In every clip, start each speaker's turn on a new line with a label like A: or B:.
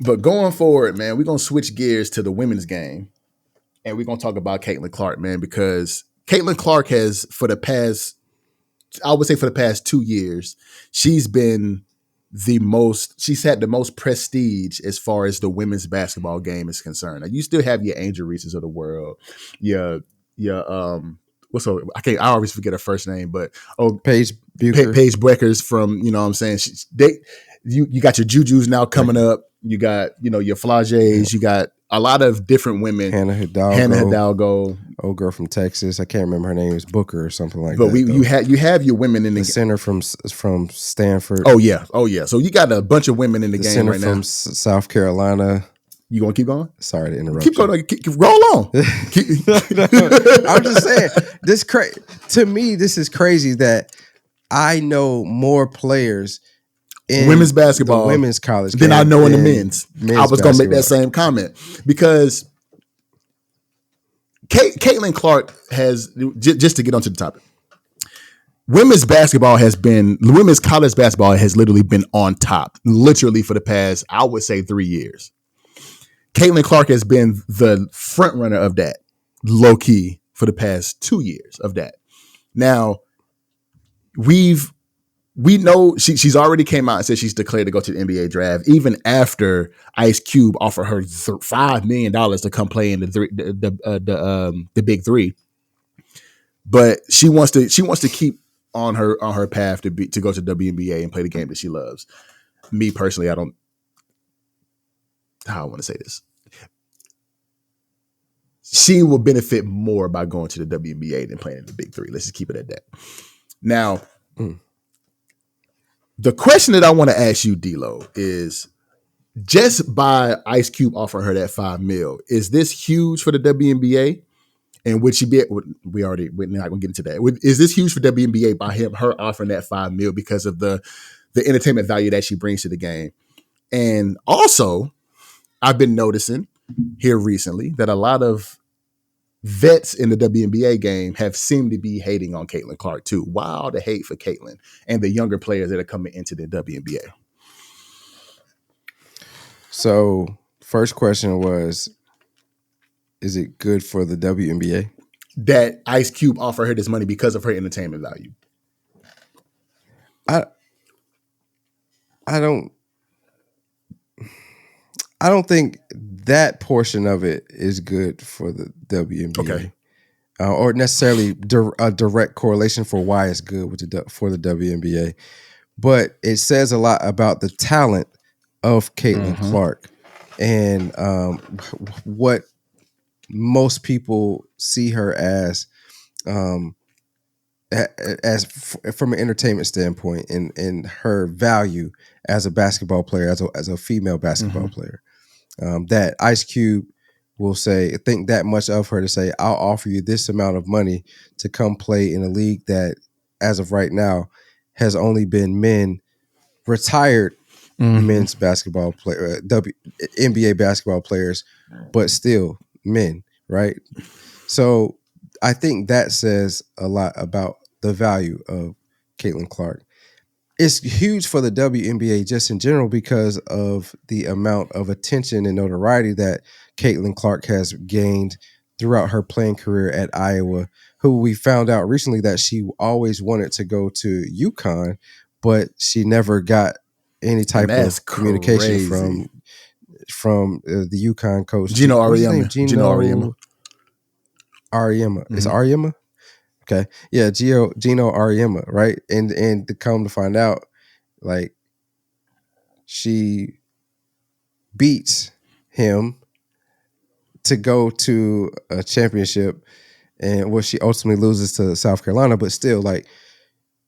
A: But going forward, man, we're gonna switch gears to the women's game, and we're gonna talk about Caitlyn Clark, man, because Caitlyn Clark has I would say for the past 2 years, she's been she's had the most prestige as far as the women's basketball game is concerned. Now, you still have your Angel Reeses of the world, your I always forget her first name, but
B: Paige Bucher.
A: Paige Breckers from, you know what I'm saying? You got your Jujus now coming up. You got, your Flages. You got a lot of different women.
B: Hannah Hidalgo. Old girl from Texas. I can't remember her name. Is Booker or something like that.
A: But you have your women in the
B: center from Stanford.
A: Oh yeah. So you got a bunch of women in the game
B: center
A: right
B: from
A: now.
B: South Carolina.
A: You gonna keep going?
B: Sorry to interrupt.
A: Keep going. Roll on.
B: I'm just saying, to me, this is crazy that I know more players in
A: women's basketball,
B: the women's college
A: than I know in the men's. I was going to make that same comment because Caitlyn Clark has, just to get onto the topic, women's college basketball has literally been on top, literally for the past, I would say, 3 years. Caitlyn Clark has been the front runner of that, low key, for the past 2 years of that. Now, we know she's already came out and said she's declared to go to the NBA draft, even after Ice Cube offered her $5 million to come play in the Big Three. But she wants to keep on her path to go to WNBA and play the game that she loves. Me personally, how I want to say this. She will benefit more by going to the WNBA than playing in the Big Three. Let's just keep it at that. Now, the question that I want to ask you, D-Lo, is just by Ice Cube offering her that $5 million, is this huge for the WNBA? And would she be? We're not going to get into that. Is this huge for WNBA by her offering that $5 million because of the entertainment value that she brings to the game? And also, I've been noticing here recently that a lot of vets in the WNBA game have seemed to be hating on Caitlyn Clark too. Why all the hate for Caitlyn and the younger players that are coming into the WNBA?
B: So, first question was, is it good for the WNBA?
A: That Ice Cube offered her this money because of her entertainment value.
B: I don't think that portion of it is good for the WNBA.
A: Okay.
B: Or necessarily a direct correlation for why it's good for the WNBA. But it says a lot about the talent of Caitlyn Clark and what most people see her as from an entertainment standpoint and her value as a basketball player, as a female basketball player. That Ice Cube will think that much of her to say, I'll offer you this amount of money to come play in a league that, as of right now, has only been retired men's basketball player, NBA basketball players, but still men, right? So I think that says a lot about the value of Caitlyn Clark. It's huge for the WNBA just in general because of the amount of attention and notoriety that Caitlyn Clark has gained throughout her playing career at Iowa, who we found out recently that she always wanted to go to UConn, but she never got any type of communication from the UConn coach.
A: Gino Auriemma.
B: Is Auriemma? Okay. Yeah, Gino Auriemma, right? And to come to find out, like, she beats him to go to a championship, and she ultimately loses to South Carolina, but still, like,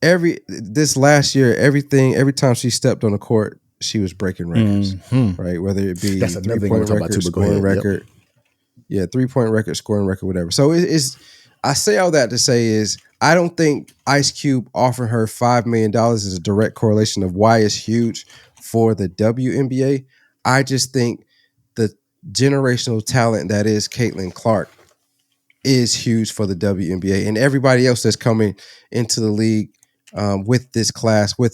B: this last year, every time she stepped on the court, she was breaking records, right? Whether it be 3-point record, scoring record. Yep. 3-point record, scoring record, whatever. So I say all that to say is, I don't think Ice Cube offering her $5 million is a direct correlation of why it's huge for the WNBA. I just think the generational talent that is Caitlyn Clark is huge for the WNBA, and everybody else that's coming into the league with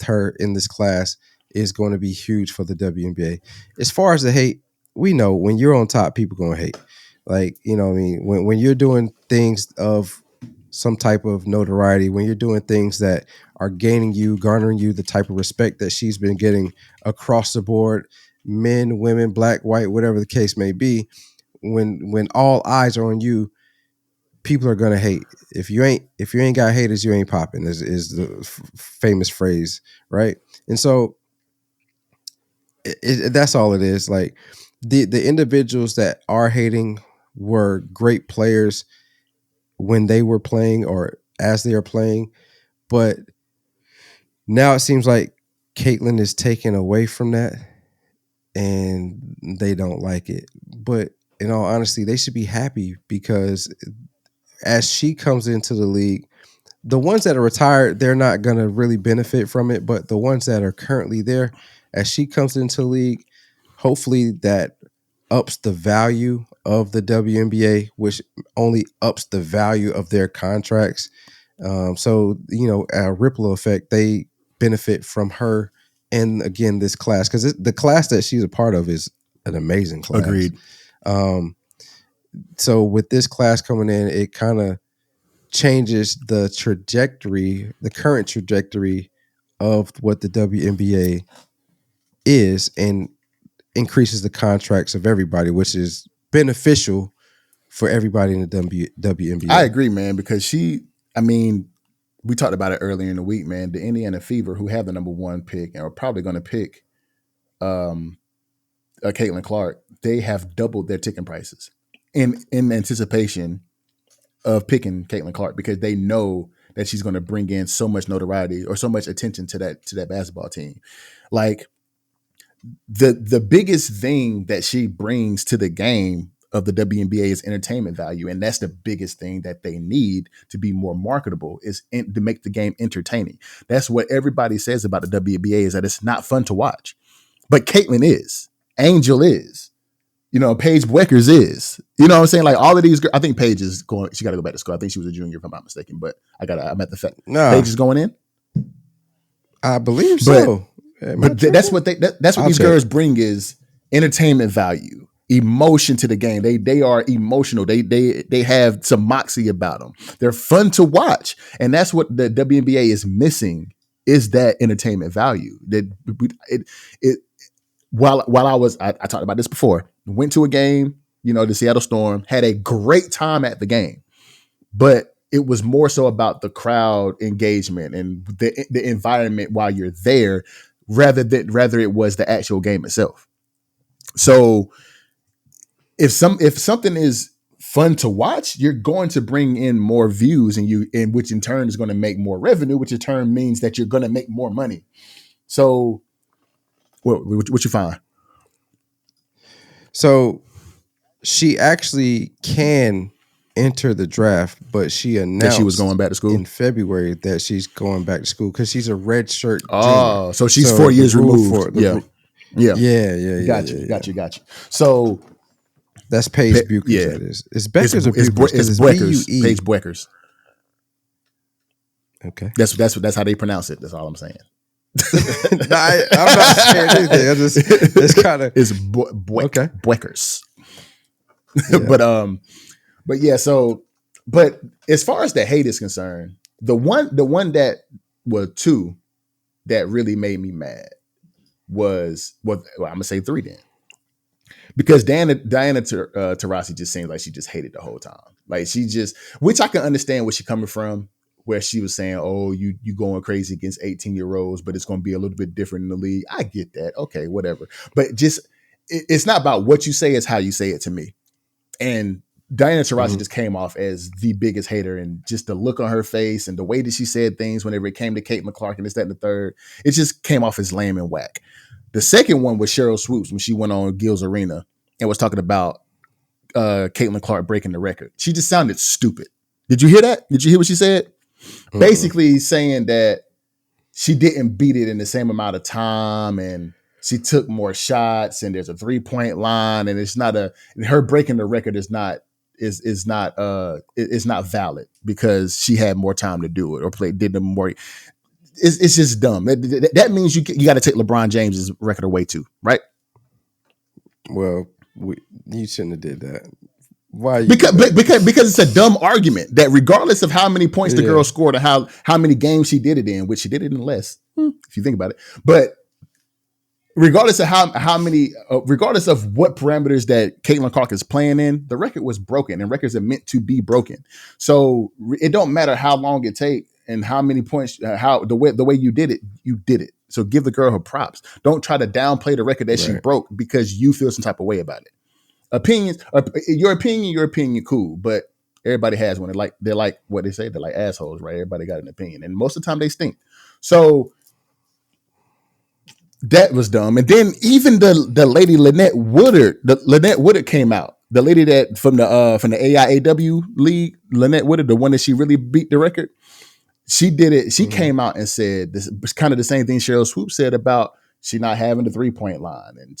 B: her in this class is going to be huge for the WNBA. As far as the hate, we know when you're on top, people going to hate. Like, you know what I mean? When you're doing things of some type of notoriety, when you're doing things that are garnering you the type of respect that she's been getting across the board, men, women, black, white, whatever the case may be, when all eyes are on you, people are gonna hate. If you ain't got haters, you ain't popping. Is the famous phrase, right? And so that's all it is. Like the individuals that are hating were great players when they were playing or as they are playing, but now it seems like Caitlyn is taken away from that, and they don't like it. But in all honesty, they should be happy because as she comes into the league, the ones that are retired, they're not going to really benefit from it. But the ones that are currently there, as she comes into the league, hopefully that ups the value of the WNBA, which only ups the value of their contracts. So, you know, a ripple effect, they benefit from her. And again, this class, because the class that she's a part of is an amazing class.
A: Agreed.
B: So with this class coming in, it kind of changes the current trajectory of what the WNBA is, and increases the contracts of everybody, which is beneficial for everybody in the WNBA.
A: I agree, man, because we talked about it earlier in the week, man. The Indiana Fever, who have the number 1 pick and are probably going to pick Caitlyn Clark, they have doubled their ticket prices in anticipation of picking Caitlyn Clark, because they know that she's going to bring in so much notoriety or so much attention to that basketball team. Like the biggest thing that she brings to the game of the WNBA is entertainment value, and that's the biggest thing that they need to be more marketable, is to make the game entertaining. That's what everybody says about the WNBA, is that it's not fun to watch, but Caitlyn is, Angel is, you know, Paige Bueckers is, you know what I'm saying? Like all of these, I think Paige is going, she got to go back to school. I think she was a junior, if I'm not mistaken, but I'm at the fact.
B: No.
A: Paige is going in?
B: I believe so.
A: But that's what these girls bring, is entertainment value, emotion to the game. They are emotional. They have some moxie about them. They're fun to watch. And that's what the WNBA is missing, is that entertainment value. While I talked about this before, went to a game, you know, the Seattle Storm, had a great time at the game, but it was more so about the crowd engagement and the environment while you're there, rather it was the actual game itself. So if something is fun to watch, you're going to bring in more views, and which in turn is going to make more revenue, which in turn means that you're going to make more money. So what you find?
B: So she actually can enter the draft, but she announced
A: that she was going back to school
B: in February that she's going back to school because she's a red shirt.
A: Oh, so she's 4 years removed. Yeah. Got you. So
B: that's Paige Bueckers. Yeah, that is. It's Bueckers or Bueckers?
A: It's Bueckers. Paige Bueckers.
B: Okay,
A: that's how they pronounce it. That's all I'm saying.
B: I'm not saying anything. It's kind of
A: okay. Bueckers.
B: Yeah.
A: But yeah. So, but as far as the hate is concerned, the one two that really made me mad was I'm gonna say 3 then, because Diana Taurasi just seems like she just hated the whole time. Like which I can understand where she's coming from, where she was saying, "Oh, you going crazy against 18-year-olds, but it's going to be a little bit different in the league." I get that. Okay, whatever. But just it's not about what you say; it's how you say it to me. And Diana Taurasi just came off as the biggest hater, and just the look on her face and the way that she said things whenever it came to Caitlyn Clark and this, that, and the third, it just came off as lame and whack. The second one was Cheryl Swoops when she went on Gil's Arena and was talking about Caitlyn Clark breaking the record. She just sounded stupid. Did you hear that? Did you hear what she said? Basically saying that she didn't beat it in the same amount of time, and she took more shots, and there's a 3-point line, and her breaking the record is not valid because she had more time to do it or did the more. it's just dumb. That means you got to take LeBron James's record away too, right?
B: Well, you shouldn't have did that. Why?
A: Because it's a dumb argument that regardless of how many points the girl scored or how many games she did it in, which she did it in less, if you think about it, but regardless of how many, regardless of what parameters that Caitlyn Clark is playing in, the record was broken, and records are meant to be broken. So it don't matter how long it take and how many points, how the way you did it, you did it. So give the girl her props. Don't try to downplay the record that she broke because you feel some type of way about it. Opinions, your opinion, cool, but everybody has one. They're like what they say. They're like assholes, right? Everybody got an opinion, and most of the time they stink. So that was dumb. And then even the lady Lynette Woodard came out. The lady that from the AIAW league, Lynette Woodard, the one that she really beat the record. She did it. She came out and said this was kind of the same thing Cheryl Swoop said about she not having the 3-point line. And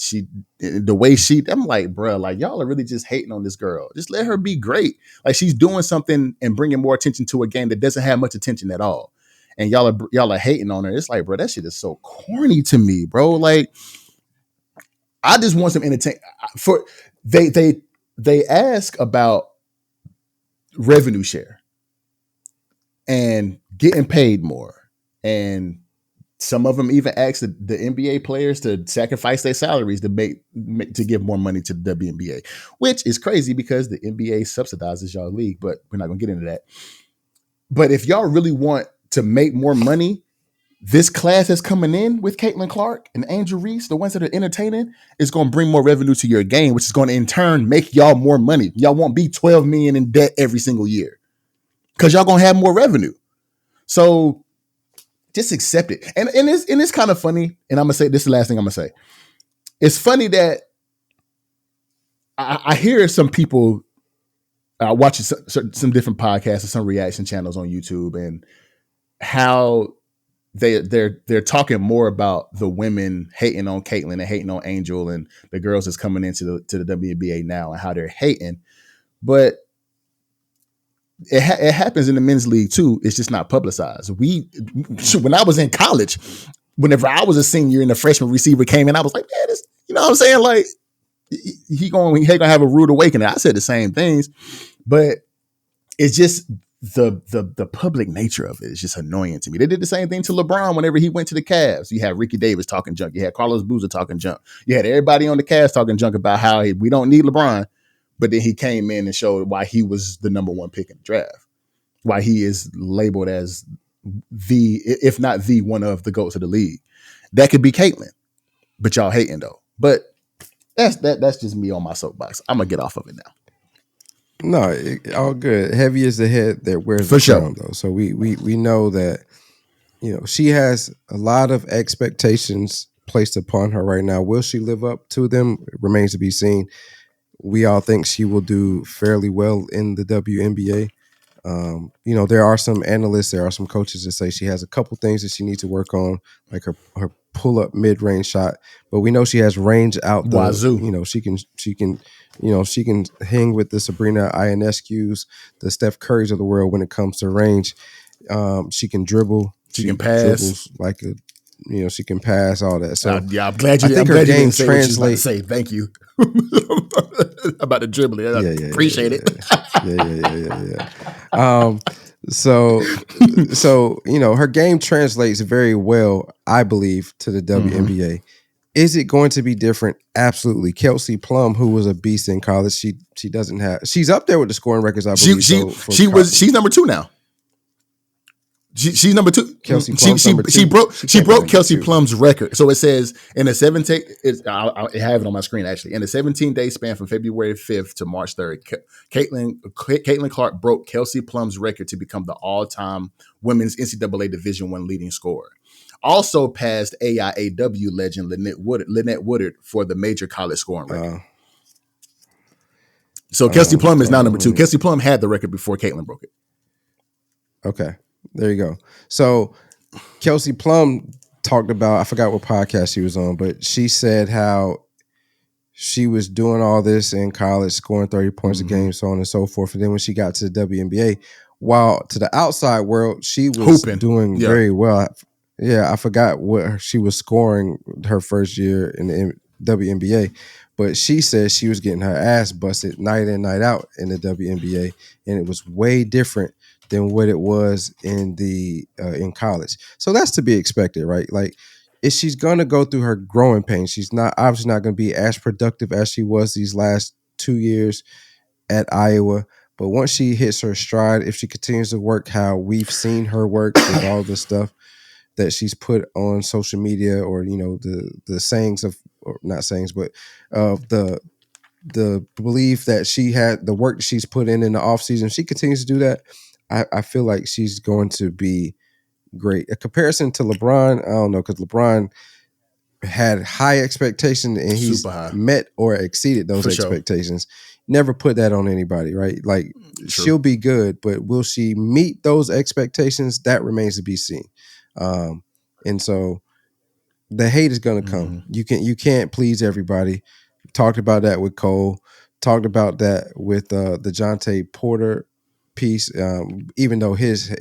A: the way I'm like, bro, like y'all are really just hating on this girl. Just let her be great. Like she's doing something and bringing more attention to a game that doesn't have much attention at all. And y'all are hating on her. It's like, bro, that shit is so corny to me, bro. Like, I just want some entertainment. They ask about revenue share and getting paid more, and some of them even ask the NBA players to sacrifice their salaries to give more money to the WNBA, which is crazy because the NBA subsidizes y'all league. But we're not gonna get into that. But if y'all really want to make more money, this class that's coming in with Caitlyn Clark and Angel Reese, the ones that are entertaining, is going to bring more revenue to your game, which is going to in turn make y'all more money. Y'all won't be 12 million in debt every single year because y'all going to have more revenue. So just accept it. And it's kind of funny. And I'm going to say, this is the last thing I'm going to say. It's funny that I hear some people watching some different podcasts or some reaction channels on YouTube and how they're talking more about the women hating on Caitlyn and hating on Angel and the girls that's coming into the WNBA now and how they're hating. But it happens in the men's league too. It's just not publicized. When I was in college, whenever I was a senior and the freshman receiver came in, I was like, man, this, you know what I'm saying? Like he gonna have a rude awakening. I said the same things, but it's just the public nature of it is just annoying to me. They did the same thing to LeBron whenever he went to the Cavs. You had Ricky Davis talking junk. You had Carlos Boozer talking junk. You had everybody on the Cavs talking junk about how we don't need LeBron. But then he came in and showed why he was the number one pick in the draft. Why he is labeled as if not the one of the GOATs of the league. That could be Caitlyn. But y'all hating though. But that's just me on my soapbox. I'm gonna get off of it now.
B: No, all good. Heavy is the head that wears the crown, though. So we know that, you know, she has a lot of expectations placed upon her right now. Will she live up to them? It remains to be seen. We all think she will do fairly well in the WNBA. You know, there are some analysts, there are some coaches that say she has a couple things that she needs to work on, like her pull-up mid-range shot. But we know she has range out the wazoo. You know, she can hang with the Sabrina Ionescu's, the Steph Currys of the world when it comes to range. She can dribble.
A: She can pass.
B: She can pass, all that. So
A: yeah, I'm glad you. I think her game translates. Say thank you about the dribbling. I appreciate it.
B: Yeah. So you know, her game translates very well, I believe, to the WNBA. Mm-hmm. Is it going to be different? Absolutely. Kelsey Plum, who was a beast in college, she doesn't have. She's up there with the scoring records, I believe.
A: She's number 2 now. She's number 2.
B: Kelsey Plum,
A: she broke Kelsey Plum's record. So it says in a 17. I have it on my screen actually. In a 17-day span from February 5th to March 3rd, Caitlyn Clark broke Kelsey Plum's record to become the all-time women's NCAA Division I leading scorer. Also passed AIAW legend Lynette Woodard for the major college scoring record. So Kelsey Plum is now number 2. Kelsey Plum had the record before Caitlyn broke it.
B: Okay. There you go. So Kelsey Plum talked about, I forgot what podcast she was on, but she said how she was doing all this in college, scoring 30 points a game, so on and so forth. And then when she got to the WNBA, while to the outside world, she was doing very well. Yeah, I forgot what she was scoring her first year in the WNBA, but she said she was getting her ass busted night in, night out in the WNBA, and it was way different than what it was in the in college. So that's to be expected, right? Like, if she's gonna go through her growing pains, she's not obviously not gonna be as productive as she was these last 2 years at Iowa. But once she hits her stride, if she continues to work how we've seen her work with all the stuff that she's put on social media, or the sayings of, or not sayings, but the belief that she had, the work that she's put in the off season, she continues to do that. I feel like she's going to be great. A comparison to LeBron, I don't know, because LeBron had high expectations and he's
A: Super high.
B: met or exceeded those
A: For sure.
B: expectations. Never put that on anybody, right? Like,
A: True.
B: she'll be good, but will she meet those expectations? That remains to be seen. And so the hate is going to come. You can't please everybody. Talked about that with Cole. Talked about that with the Jonte Porter piece. Even though his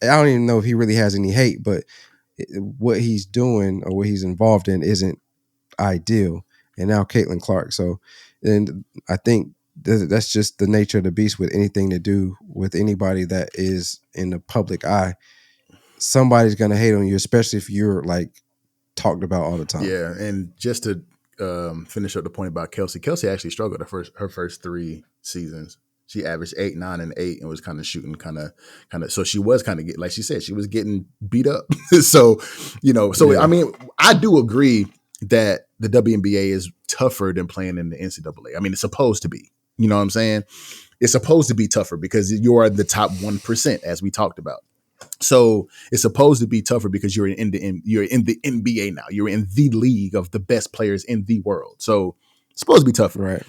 B: I don't even know if he really has any hate, but what he's doing or what he's involved in isn't ideal. And now Caitlyn Clark. So, and I think that's just the nature of the beast with anything to do with anybody that is in the public eye. Somebody's going to hate on you, especially if you're like talked about all the time.
A: Yeah, and just to finish up the point about Kelsey actually struggled her first 3 seasons. She averaged 8, 9, and 8, and was kind of shooting kind of. So she was kind of like she said, she was getting beat up. So yeah. I mean, I do agree that the WNBA is tougher than playing in the NCAA. I mean, it's supposed to be. You know what I'm saying? It's supposed to be tougher because you are the top 1%, as we talked about. So it's supposed to be tougher because you're in the NBA now. You're in the league of the best players in the world. So it's supposed to be tougher.
B: Right.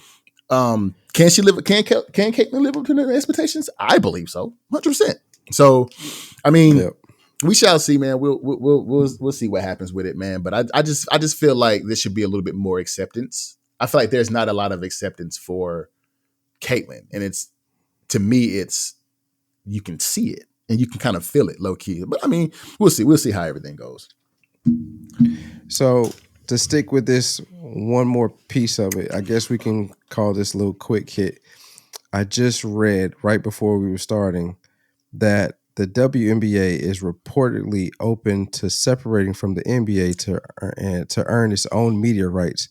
A: Can she live? Can Caitlyn live up to their expectations? I believe so, 100%. So, I mean, we shall see, man. We'll see what happens with it, man. But I just feel like there should be a little bit more acceptance. I feel like there's not a lot of acceptance for Caitlyn, and to me, you can see it and you can kind of feel it low key. But I mean, we'll see how everything goes.
B: So, to stick with this one more piece of it, I guess we can call this a little quick hit. I just read right before we were starting that the WNBA is reportedly open to separating from the NBA to earn its own media rights.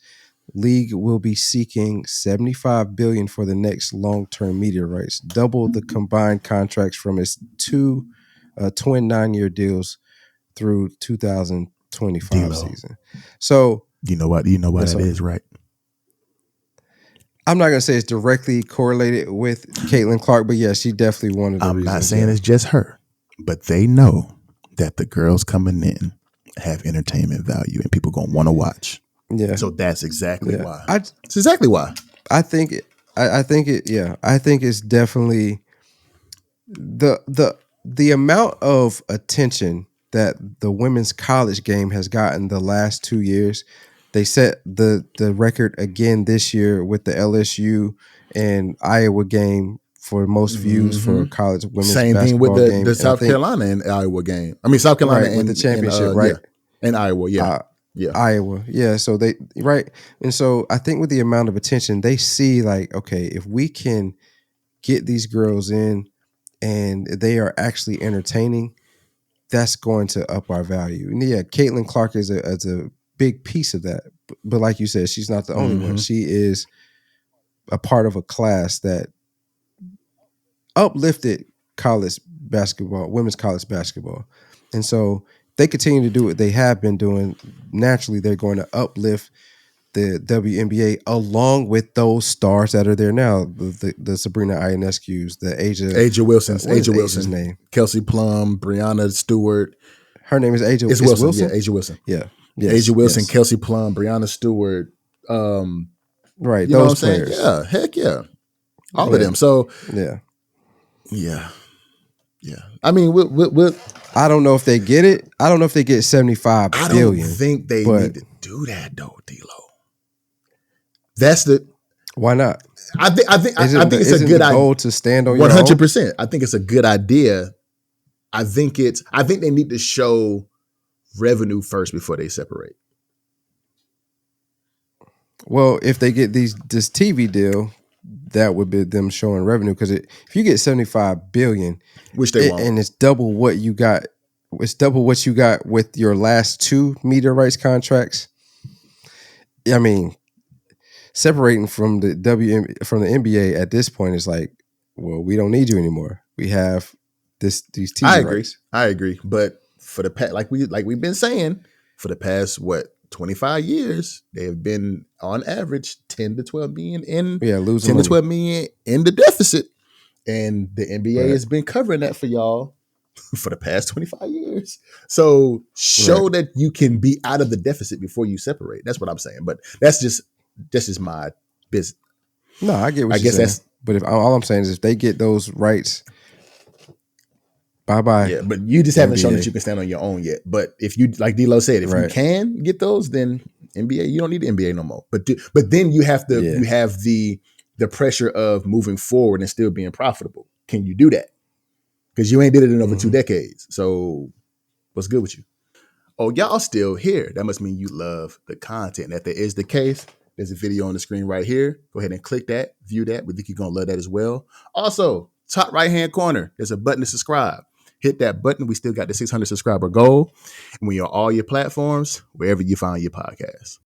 B: League will be seeking $75 billion for the next long-term media rights, double the combined contracts from its two twin 9-year deals through 2025 season. So
A: you know what it is, right?
B: I'm not gonna say it's directly correlated with Caitlyn Clark, but yeah, she definitely one of the reasons.
A: I'm not saying it's just her, but they know that the girls coming in have entertainment value and people gonna want to watch.
B: Yeah.
A: So that's exactly why. It's exactly why.
B: I think it's definitely the amount of attention that the women's college game has gotten the last 2 years. They set the record again this year with the LSU and Iowa game for most views for college women's basketball game.
A: Same thing with the South Carolina and Iowa game. I mean, South Carolina
B: and the championship, right?
A: Yeah. And Iowa,
B: Iowa, yeah. So and so I think with the amount of attention, they see like, okay, if we can get these girls in and they are actually entertaining, that's going to up our value. And yeah, Caitlyn Clark is a big piece of that. But like you said, she's not the only one. She is a part of a class that uplifted college basketball, women's college basketball. And so they continue to do what they have been doing. Naturally, they're going to uplift the WNBA along with those stars that are there now. The Sabrina Ionescu's, the Asia
A: Wilson's.
B: Asia Wilson's name?
A: Kelsey Plum, Brianna Stewart.
B: Her name is Asia.
A: It's Wilson. Yeah, Asia Wilson.
B: Yeah.
A: Yes, Asia Wilson, yes. Kelsey Plum, Brianna Stewart.
B: Right.
A: You
B: those players.
A: Yeah. Heck yeah. All of them. So
B: yeah.
A: I mean, we'll
B: I don't know if they get it. I don't know if they get $75 billion.
A: I don't think they need to do that though, D-Lo. That's
B: why not?
A: I think it's a good
B: goal to stand on
A: 100%. I think it's a good idea. I think they need to show revenue first before they separate.
B: Well, if they get this TV deal, that would be them showing revenue, because if you get $75 billion,
A: Which they won't.
B: and it's double what you got, with your last 2 media rights contracts. I mean, separating from the NBA at this point is like, well, we don't need you anymore. We have these TV rights.
A: I agree. But for the past, like we've been saying, for the past 25 years, they have been on average 10 to 12 million
B: losing
A: 10
B: money.
A: to 12 million in the deficit. And the NBA has been covering that for y'all for the past 25 years. So show that you can be out of the deficit before you separate. That's what I'm saying. But that's just my business.
B: No, I get what you're saying. But all I'm saying is, if they get those rights, bye-bye.
A: Yeah, but you just haven't shown that you can stand on your own yet. But if you, like D-Lo said, if you can get those, then NBA, you don't need the NBA no more. But then you have to you have the pressure of moving forward and still being profitable. Can you do that? Because you ain't did it in over 2 decades. So what's good with you? Oh, y'all still here. That must mean you love the content. If that is the case, there's a video on the screen right here. Go ahead and click that, view that. We think you're going to love that as well. Also, top right-hand corner, there's a button to subscribe. Hit that button. We still got the 600 subscriber goal. And we are on all your platforms, wherever you find your podcast.